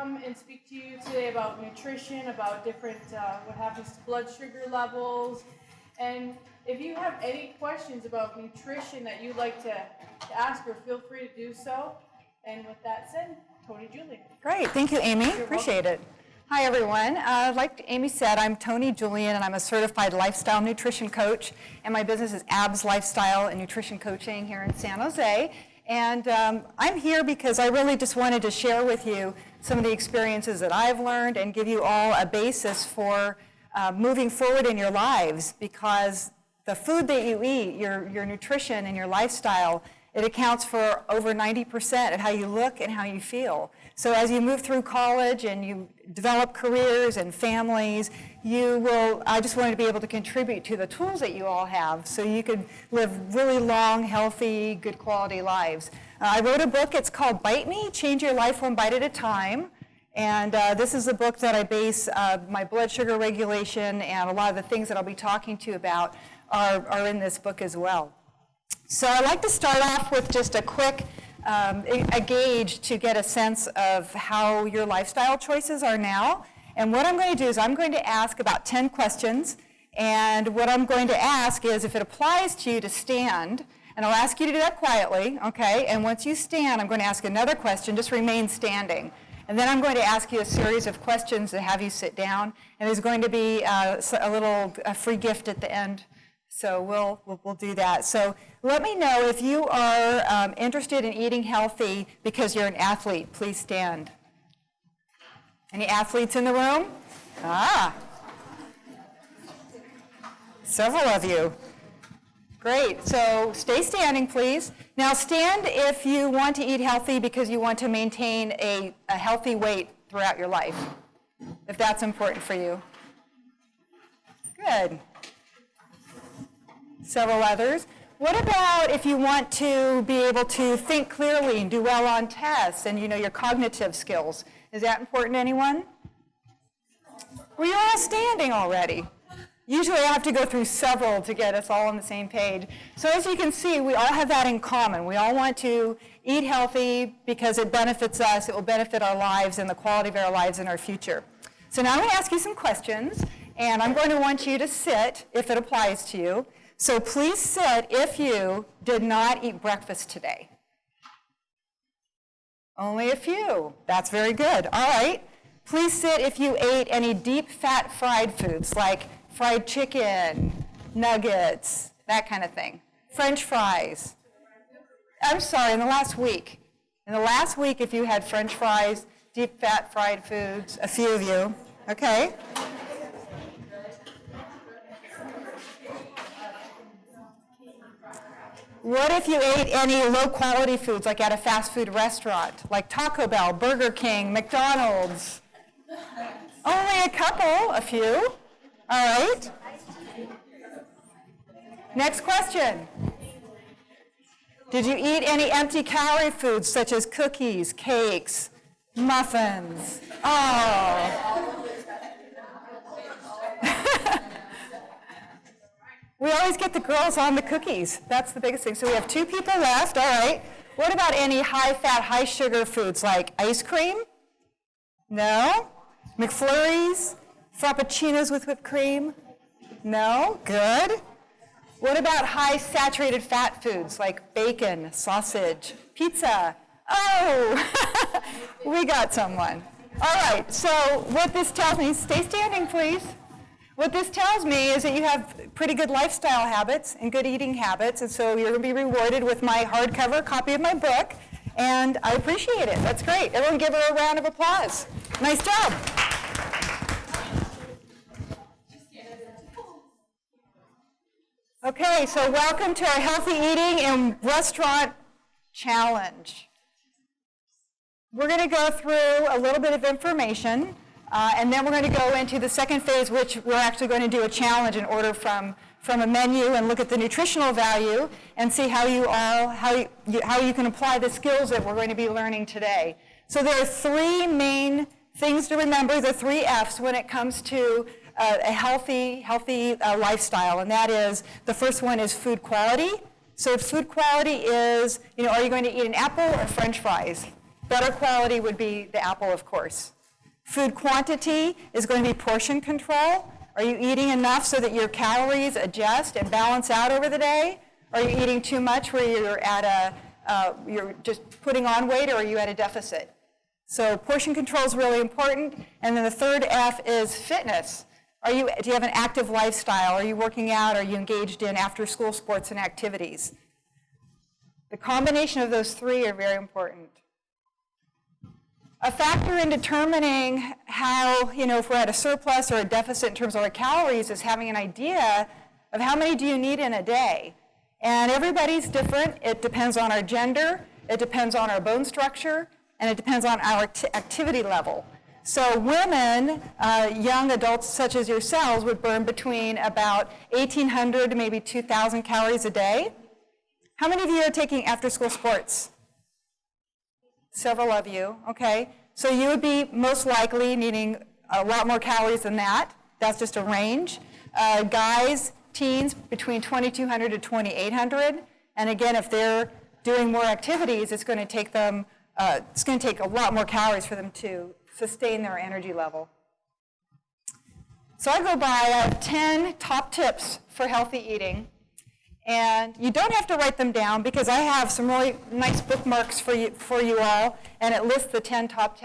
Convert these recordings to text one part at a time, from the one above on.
come and speak to you today about nutrition, about different, what happens to blood sugar levels. And if you have any questions about nutrition that you'd like to ask her, feel free to do so. And with that said, Toni Julian. Great, thank you, Amy. Appreciate it. Hi, everyone. Like Amy said, I'm Toni Julian, and I'm a certified lifestyle nutrition coach, and my business is ABS Lifestyle and Nutrition Coaching here in San Jose. And I'm here because I really just wanted to share with you some of the experiences that I've learned and give you all a basis for moving forward in your lives, because the food that you eat, your nutrition and your lifestyle, it accounts for over 90% of how you look and how you feel. So as you move through college and you develop careers and families, I just wanted to be able to contribute to the tools that you all have so you could live really long, healthy, good quality lives. I wrote a book, it's called Bite Me, Change Your Life One Bite at a Time. And this is the book that I base my blood sugar regulation and a lot of the things that I'll be talking to you about are in this book as well. So I'd like to start off with just a quick a gauge to get a sense of how your lifestyle choices are now. And what I'm going to do is I'm going to ask about 10 questions. And what I'm going to ask is if it applies to you to stand, and I'll ask you to do that quietly, okay? And once you stand, I'm going to ask another question, just remain standing. And then I'm going to ask you a series of questions to have you sit down. And there's going to be a free gift at the end. So we'll do that. So let me know if you are interested in eating healthy because you're an athlete. Please stand. Any athletes in the room? Several of you. Great. So stay standing, please. Now stand if you want to eat healthy because you want to maintain a healthy weight throughout your life, if that's important for you. Good. Several others. What about if you want to be able to think clearly and do well on tests and your cognitive skills? Is that important to anyone? Well, you're all standing already. Usually I have to go through several to get us all on the same page. So as you can see, we all have that in common. We all want to eat healthy because it benefits us, it will benefit our lives and the quality of our lives in our future. So now I'm going to ask you some questions, and I'm going to want you to sit if it applies to you. So please sit if you did not eat breakfast today. Only a few. That's very good. All right. Please sit if you ate any deep fat fried foods like fried chicken, nuggets, that kind of thing. French fries. I'm sorry, in the last week. In the last week, if you had French fries, deep fat fried foods, a few of you. Okay. What if you ate any low-quality foods, like at a fast food restaurant, like Taco Bell, Burger King, McDonald's? Only a couple, a few. All right. Next question. Did you eat any empty calorie foods, such as cookies, cakes, muffins? Oh. We always get the girls on the cookies. That's the biggest thing. So we have 2 people left. All right. What about any high-fat, high-sugar foods like ice cream? No? McFlurries? Frappuccinos with whipped cream? No? Good. What about high-saturated fat foods like bacon, sausage, pizza? Oh, we got someone. All right. So what this tells me, stay standing, please. What this tells me is that you have pretty good lifestyle habits and good eating habits, and so you're going to be rewarded with my hardcover copy of my book, and I appreciate it. That's great. Everyone give her a round of applause. Nice job. Okay, so welcome to our Healthy Eating and Restaurant Challenge. We're going to go through a little bit of information. And then we're going to go into the second phase, which we're actually going to do a challenge and order from a menu and look at the nutritional value and see how you can apply the skills that we're going to be learning today. So there are 3 main things to remember, the 3 F's when it comes to a healthy lifestyle, and that is, the first one is food quality. So food quality is, are you going to eat an apple or French fries? Better quality would be the apple, of course. Food quantity is going to be portion control. Are you eating enough so that your calories adjust and balance out over the day? Are you eating too much where you're at you're just putting on weight, or are you at a deficit? So portion control is really important. And then the third F is fitness. Do you have an active lifestyle? Are you working out? Are you engaged in after-school sports and activities? The combination of those three are very important. A factor in determining how, if we're at a surplus or a deficit in terms of our calories is having an idea of how many do you need in a day. And everybody's different. It depends on our gender, it depends on our bone structure, and it depends on our activity level. So women, young adults such as yourselves, would burn between about 1,800 to maybe 2,000 calories a day. How many of you are taking after-school sports? Several of you, okay. So you would be most likely needing a lot more calories than that. That's just a range. Guys, teens, between 2,200 to 2,800. And again, if they're doing more activities, it's going to take them, it's going to take a lot more calories for them to sustain their energy level. So I go by 10 top tips for healthy eating. And you don't have to write them down because I have some really nice bookmarks for you all, and it lists the 10 top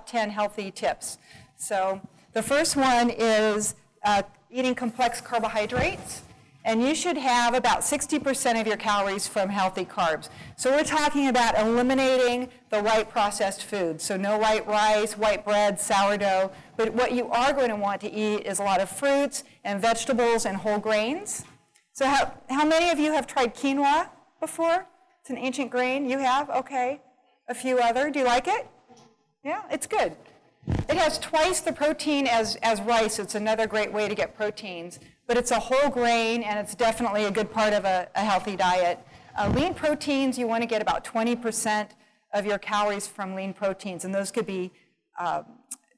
10 healthy tips. So the first one is eating complex carbohydrates, and you should have about 60% of your calories from healthy carbs. So we're talking about eliminating the white processed foods. So no white rice, white bread, sourdough, but what you are going to want to eat is a lot of fruits and vegetables and whole grains. So how many of you have tried quinoa before? It's an ancient grain. You have? Okay. A few other. Do you like it? Yeah, it's good. It has twice the protein as rice. It's another great way to get proteins. But it's a whole grain, and it's definitely a good part of a healthy diet. Lean proteins, you want to get about 20% of your calories from lean proteins, and those could be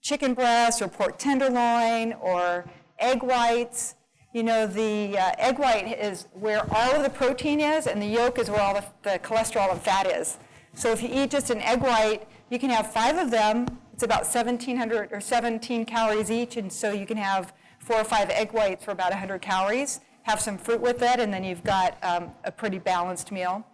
chicken breast or pork tenderloin or egg whites. The egg white is where all of the protein is, and the yolk is where all the cholesterol and fat is. So if you eat just an egg white, you can have 5 of them. It's about 1,700 or 17 calories each, and so you can have 4 or 5 egg whites for about 100 calories. Have some fruit with it, and then you've got a pretty balanced meal.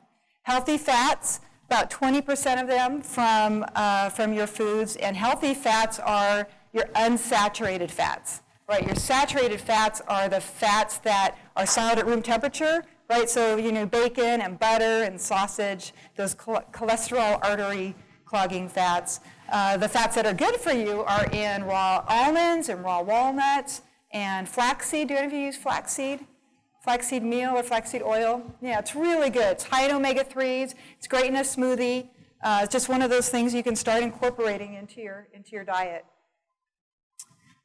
Healthy fats, about 20% of them from your foods, and healthy fats are your unsaturated fats. Right, your saturated fats are the fats that are solid at room temperature, right? So, bacon and butter and sausage, those cholesterol artery clogging fats. The fats that are good for you are in raw almonds and raw walnuts and flaxseed. Do any of you use flaxseed? Flaxseed meal or flaxseed oil? Yeah, it's really good. It's high in omega-3s. It's great in a smoothie. It's just one of those things you can start incorporating into your diet.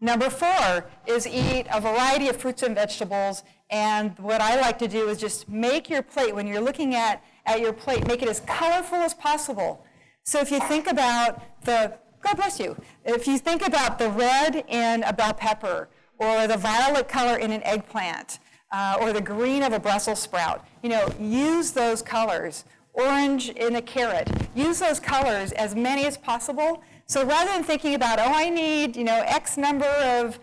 Number 4 is eat a variety of fruits and vegetables, and what I like to do is just make your plate, when you're looking at your plate, make it as colorful as possible. So if you think about God bless you, if you think about the red in a bell pepper, or the violet color in an eggplant, or the green of a Brussels sprout, use those colors. Orange in a carrot, use those colors as many as possible. So rather than thinking about, I need, X number of,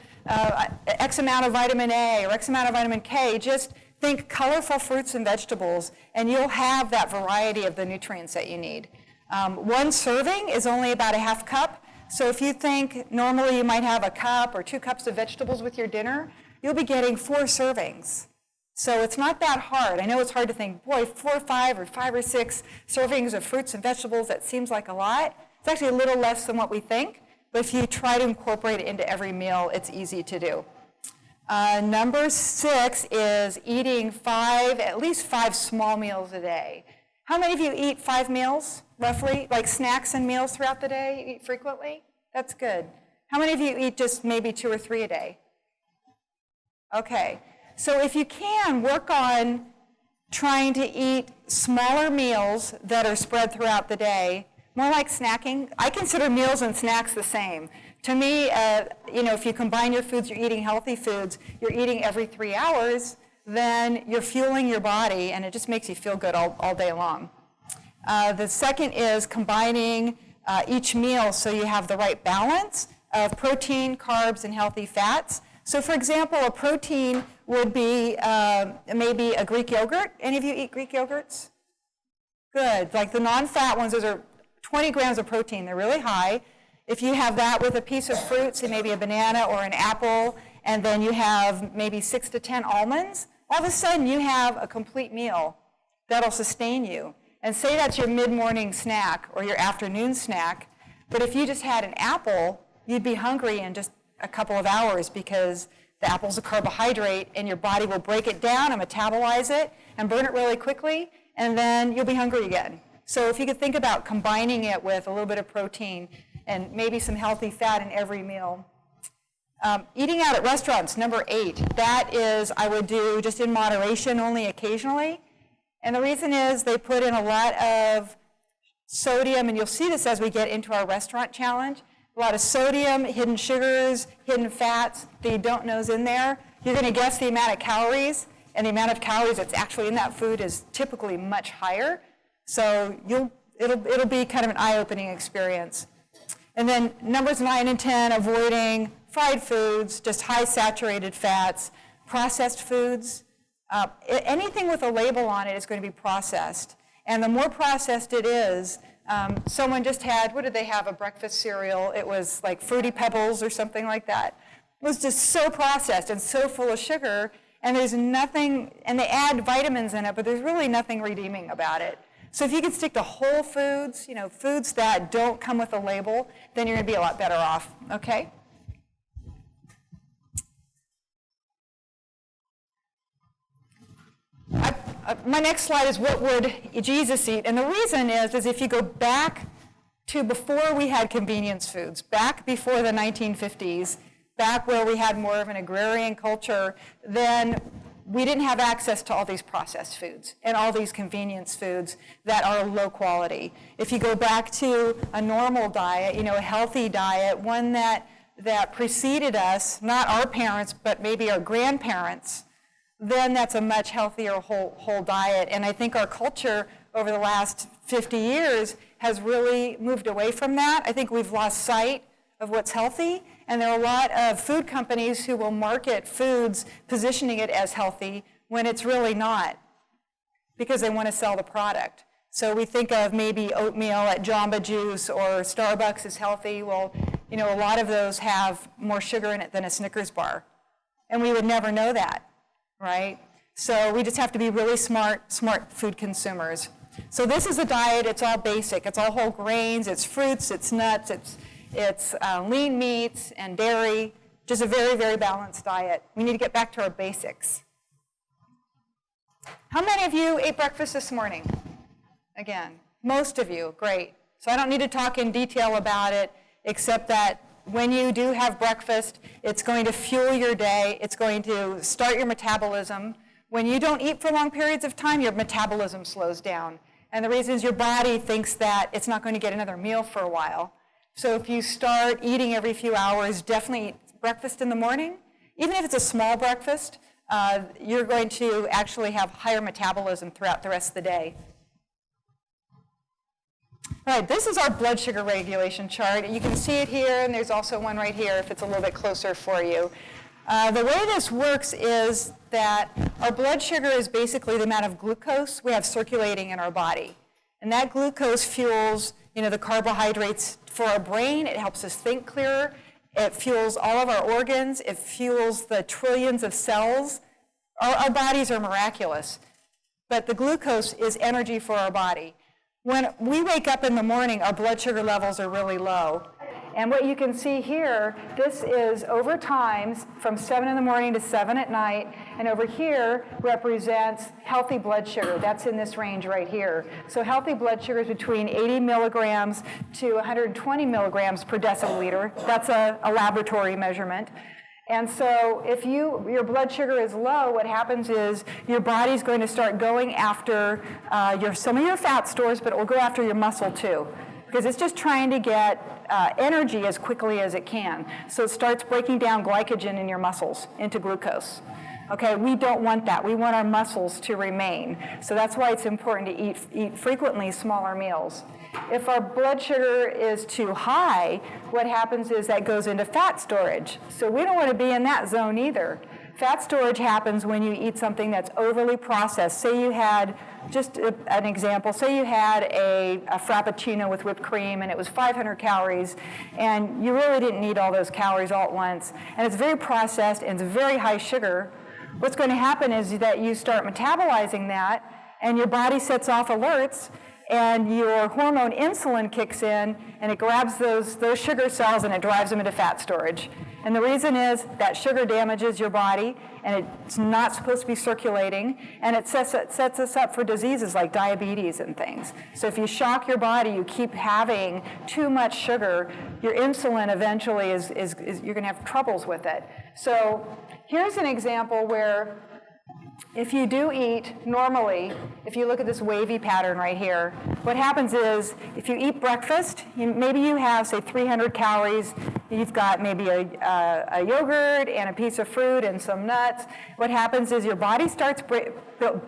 X amount of vitamin A or X amount of vitamin K, just think colorful fruits and vegetables, and you'll have that variety of the nutrients that you need. 1 serving is only about a half cup. So if you think normally you might have a cup or 2 cups of vegetables with your dinner, you'll be getting 4 servings. So it's not that hard. I know it's hard to think, 4 or 5 or 5 or 6 servings of fruits and vegetables, that seems like a lot. It's actually a little less than what we think, but if you try to incorporate it into every meal, it's easy to do. Number 6 is eating at least 5 small meals a day. How many of you eat 5 meals, roughly, like snacks and meals throughout the day? You eat frequently? That's good. How many of you eat just maybe 2 or 3 a day? Okay. So if you can, work on trying to eat smaller meals that are spread throughout the day, more like snacking. I consider meals and snacks the same. To me, if you combine your foods, you're eating healthy foods, you're eating every 3 hours, then you're fueling your body, and it just makes you feel good all day long. The second is combining each meal so you have the right balance of protein, carbs, and healthy fats. So for example, a protein would be maybe a Greek yogurt. Any of you eat Greek yogurts? Good. Like the non-fat ones, those are 20 grams of protein. They're really high. If you have that with a piece of fruit, say maybe a banana or an apple, and then you have maybe 6 to 10 almonds, all of a sudden you have a complete meal that'll sustain you. And say that's your mid-morning snack or your afternoon snack, but if you just had an apple, you'd be hungry in just a couple of hours because the apple's a carbohydrate and your body will break it down and metabolize it and burn it really quickly, and then you'll be hungry again. So if you could think about combining it with a little bit of protein and maybe some healthy fat in every meal. Eating out at restaurants, number 8. That is, I would do just in moderation, only occasionally. And the reason is they put in a lot of sodium, and you'll see this as we get into our restaurant challenge. A lot of sodium, hidden sugars, hidden fats that you don't know is in there. You're going to guess the amount of calories, and the amount of calories that's actually in that food is typically much higher. So it'll be kind of an eye-opening experience. And then numbers 9 and 10, avoiding fried foods, just high saturated fats, processed foods. Anything with a label on it is going to be processed. And the more processed it is, someone just had, what did they have, a breakfast cereal? It was like Fruity Pebbles or something like that. It was just so processed and so full of sugar, and there's nothing, and they add vitamins in it, but there's really nothing redeeming about it. So if you could stick to whole foods, foods that don't come with a label, then you're going to be a lot better off, okay? My next slide is what would Jesus eat? And the reason is if you go back to before we had convenience foods, back before the 1950s, back where we had more of an agrarian culture, then we didn't have access to all these processed foods and all these convenience foods that are low quality. If you go back to a normal diet, a healthy diet, one that preceded us, not our parents, but maybe our grandparents, then that's a much healthier whole diet. And I think our culture over the last 50 years has really moved away from that. I think we've lost sight of what's healthy, and there are a lot of food companies who will market foods positioning it as healthy when it's really not, because they want to sell the product. So we think of maybe oatmeal at Jamba Juice or Starbucks is healthy. Well, a lot of those have more sugar in it than a Snickers bar, and we would never know that. Right? So we just have to be really smart food consumers. So this is a diet, it's all basic. It's all whole grains, it's fruits, it's nuts, it's lean meats and dairy, just a very, very balanced diet. We need to get back to our basics. How many of you ate breakfast this morning? Again, most of you, great. So I don't need to talk in detail about it, except that when you do have breakfast, it's going to fuel your day. It's going to start your metabolism. When you don't eat for long periods of time, your metabolism slows down. And the reason is your body thinks that it's not going to get another meal for a while. So if you start eating every few hours, definitely eat breakfast in the morning. Even if it's a small breakfast, you're going to actually have higher metabolism throughout the rest of the day. All right, this is our blood sugar regulation chart. You can see it here, and there's also one right here if it's a little bit closer for you. The way this works is that our blood sugar is basically the amount of glucose we have circulating in our body. And that glucose fuels, the carbohydrates for our brain. It helps us think clearer. It fuels all of our organs. It fuels the trillions of cells. Our bodies are miraculous, but the glucose is energy for our body. When we wake up in the morning, our blood sugar levels are really low. And what you can see here, this is over time from 7 in the morning to 7 at night. And over here represents healthy blood sugar. That's in this range right here. So healthy blood sugar is between 80 milligrams to 120 milligrams per deciliter. That's a laboratory measurement. And so if your blood sugar is low, what happens is your body's going to start going after some of your fat stores, but it will go after your muscle too, because it's just trying to get energy as quickly as it can. So it starts breaking down glycogen in your muscles into glucose. Okay, we don't want that. We want our muscles to remain. So that's why it's important to eat frequently smaller meals. If our blood sugar is too high, what happens is that goes into fat storage. So we don't want to be in that zone either. Fat storage happens when you eat something that's overly processed. Say you had, just an example, say you had a Frappuccino with whipped cream and it was 500 calories and you really didn't need all those calories all at once, and it's very processed and it's very high sugar. What's going to happen is that you start metabolizing that and your body sets off alerts and your hormone insulin kicks in and it grabs those sugar cells and it drives them into fat storage. And the reason is that sugar damages your body and it's not supposed to be circulating, and it sets us up for diseases like diabetes and things. So if you shock your body, you keep having too much sugar, your insulin eventually is you're going to have troubles with it. So here's an example where if you do eat normally, if you look at this wavy pattern right here, what happens is if you eat breakfast, maybe you have, say, 300 calories, you've got maybe a yogurt and a piece of fruit and some nuts. What happens is your body starts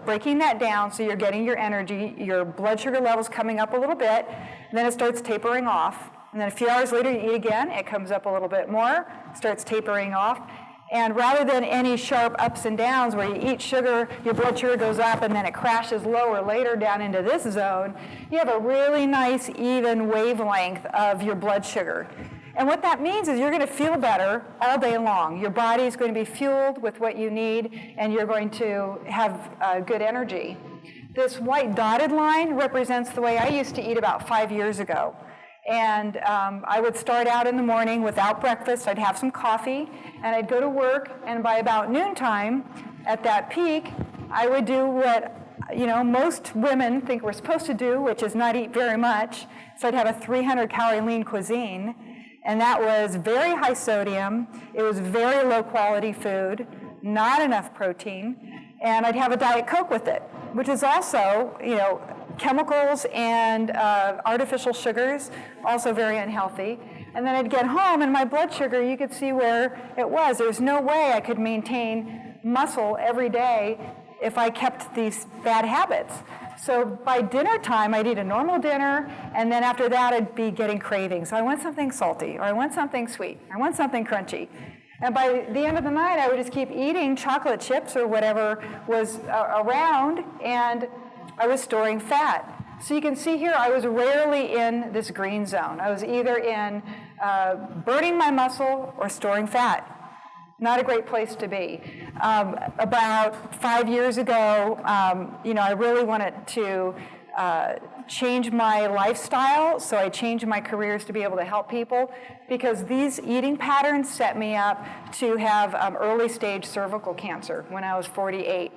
breaking that down, so you're getting your energy, your blood sugar levels coming up a little bit, and then it starts tapering off. And then a few hours later you eat again, it comes up a little bit more, starts tapering off. And rather than any sharp ups and downs where you eat sugar, your blood sugar goes up and then it crashes lower later down into this zone, you have a really nice even wavelength of your blood sugar. And what that means is you're going to feel better all day long. Your body is going to be fueled with what you need and you're going to have good energy. This white dotted line represents the way I used to eat about 5 years ago. And I would start out in the morning without breakfast. I'd have some coffee, and I'd go to work, and by about noontime, at that peak, I would do what most women think we're supposed to do, which is not eat very much. So I'd have a 300-calorie lean cuisine, and that was very high sodium. It was very low-quality food, not enough protein, and I'd have a Diet Coke with it, which is also, chemicals and artificial sugars, also very unhealthy. And then I'd get home and my blood sugar, you could see where it was. There's no way I could maintain muscle every day if I kept these bad habits. So by dinner time, I'd eat a normal dinner, and then after that, I'd be getting cravings. So I want something salty, or I want something sweet, or I want something crunchy. And by the end of the night, I would just keep eating chocolate chips or whatever was around, and I was storing fat. So you can see here, I was rarely in this green zone. I was either in burning my muscle or storing fat. Not a great place to be. About 5 years ago, I really wanted to change my lifestyle, so I changed my careers to be able to help people, because these eating patterns set me up to have early stage cervical cancer when I was 48.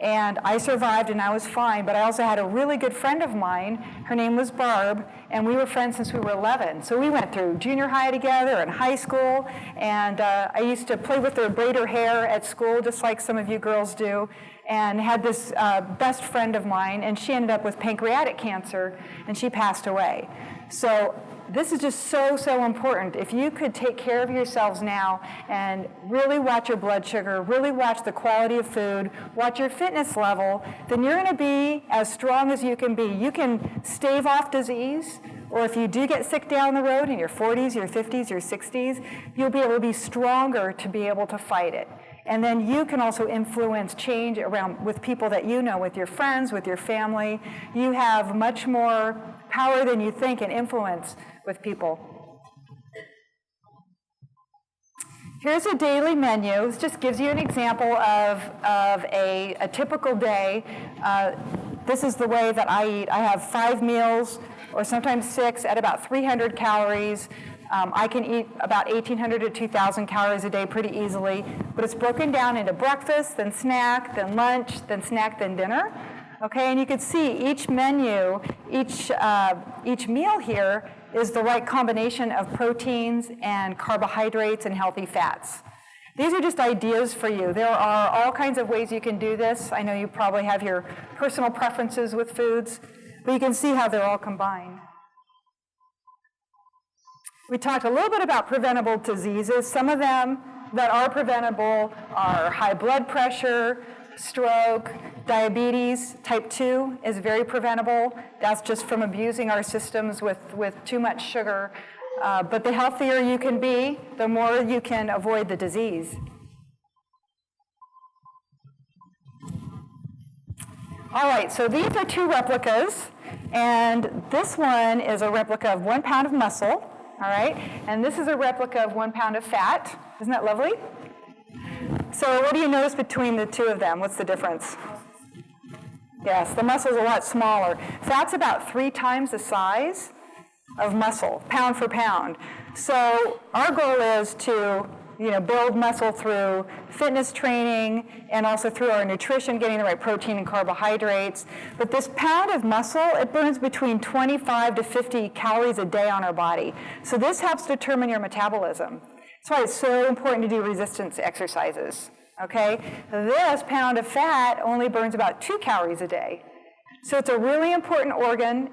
And I survived and I was fine, but I also had a really good friend of mine. Her name was Barb, and we were friends since we were 11. So we went through junior high together and high school, and I used to play with her, braid her hair at school, just like some of you girls do, and had this best friend of mine, and she ended up with pancreatic cancer, and she passed away. So this is just so important. If you could take care of yourselves now and really watch your blood sugar, really watch the quality of food, watch your fitness level, then you're going to be as strong as you can be. You can stave off disease, or if you do get sick down the road in your 40s, your 50s, your 60s, you'll be able to be stronger to be able to fight it. And then you can also influence change around with people that you know, with your friends, with your family. You have much more power than you think and influence with people. Here's a daily menu. This just gives you an example of a typical day. This is the way that I eat. I have 5 meals, or sometimes 6, at about 300 calories. I can eat about 1,800 to 2,000 calories a day pretty easily, but it's broken down into breakfast, then snack, then lunch, then snack, then dinner. Okay, and you can see each menu, each meal here is the right combination of proteins and carbohydrates and healthy fats. These are just ideas for you. There are all kinds of ways you can do this. I know you probably have your personal preferences with foods, but you can see how they're all combined. We talked a little bit about preventable diseases. Some of them that are preventable are high blood pressure, stroke, Diabetes type 2 is very preventable. That's just from abusing our systems with too much sugar. But the healthier you can be, the more you can avoid the disease. All right, so these are 2 replicas, and this one is a replica of 1 pound of muscle, all right? And this is a replica of 1 pound of fat. Isn't that lovely? So what do you notice between the 2 of them? What's the difference? Yes, the muscle's a lot smaller. Fat's about 3 times the size of muscle, pound for pound. So our goal is to build muscle through fitness training and also through our nutrition, getting the right protein and carbohydrates. But this pound of muscle, it burns between 25 to 50 calories a day on our body. So this helps determine your metabolism. That's why it's so important to do resistance exercises, okay? This pound of fat only burns about 2 calories a day. So it's a really important organ.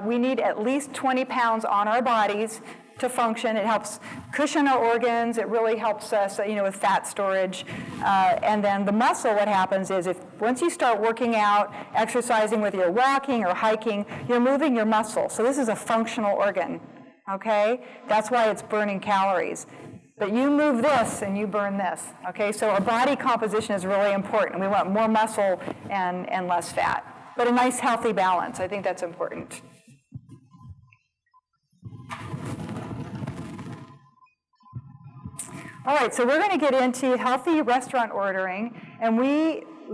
We need at least 20 pounds on our bodies to function. It helps cushion our organs. It really helps us, with fat storage. And then the muscle, what happens is once you start working out, exercising, whether you're walking or hiking, you're moving your muscle. So this is a functional organ, okay? That's why it's burning calories. But you move this and you burn this, okay? So our body composition is really important. We want more muscle and less fat. But a nice healthy balance, I think that's important. All right, so we're going to get into healthy restaurant ordering, and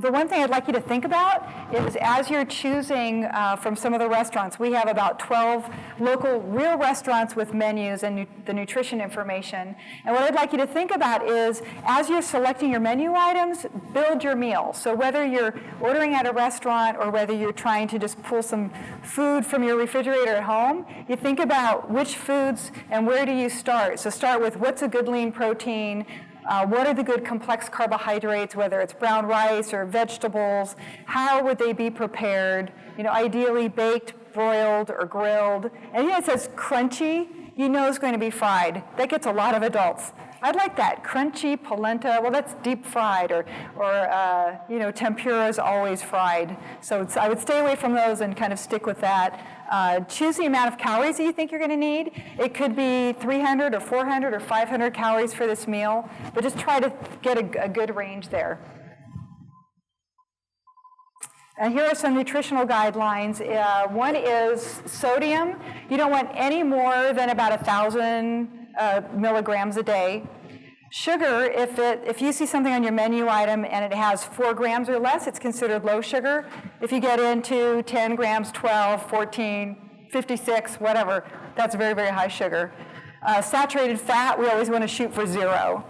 the one thing I'd like you to think about is as you're choosing from some of the restaurants, we have about 12 local real restaurants with menus and the nutrition information. And what I'd like you to think about is as you're selecting your menu items, build your meal. So whether you're ordering at a restaurant or whether you're trying to just pull some food from your refrigerator at home, you think about which foods and where do you start. So start with what's a good lean protein, what are the good complex carbohydrates, whether it's brown rice or vegetables, how would they be prepared, ideally baked, broiled, or grilled. And it says crunchy, it's going to be fried. That gets a lot of adults. I'd like that, crunchy polenta, well that's deep fried, or tempura is always fried. So I would stay away from those and kind of stick with that. Choose the amount of calories that you think you're going to need. It could be 300 or 400 or 500 calories for this meal, but just try to get a good range there. And here are some nutritional guidelines. One is sodium. You don't want any more than about 1,000 milligrams a day. Sugar, if you see something on your menu item and it has 4 grams or less, it's considered low sugar. If you get into 10 grams, 12, 14, 56, whatever, that's very, very high sugar. Saturated fat, we always want to shoot for 0,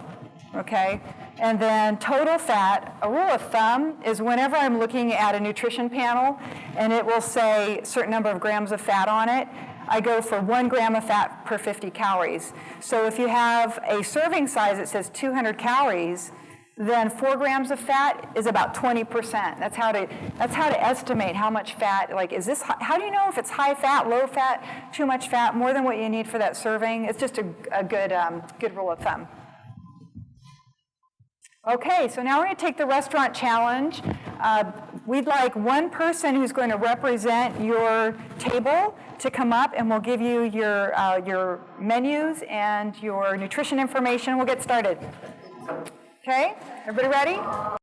okay? And then total fat, a rule of thumb is whenever I'm looking at a nutrition panel and it will say a certain number of grams of fat on it, I go for 1 gram of fat per 50 calories. So if you have a serving size that says 200 calories, then 4 grams of fat is about 20%. That's how to estimate how much fat, how do you know if it's high fat, low fat, too much fat, more than what you need for that serving? It's just a good rule of thumb. Okay, so now we're going to take the restaurant challenge. We'd like one person who's going to represent your table to come up, and we'll give you your menus and your nutrition information. We'll get started. Okay, everybody ready?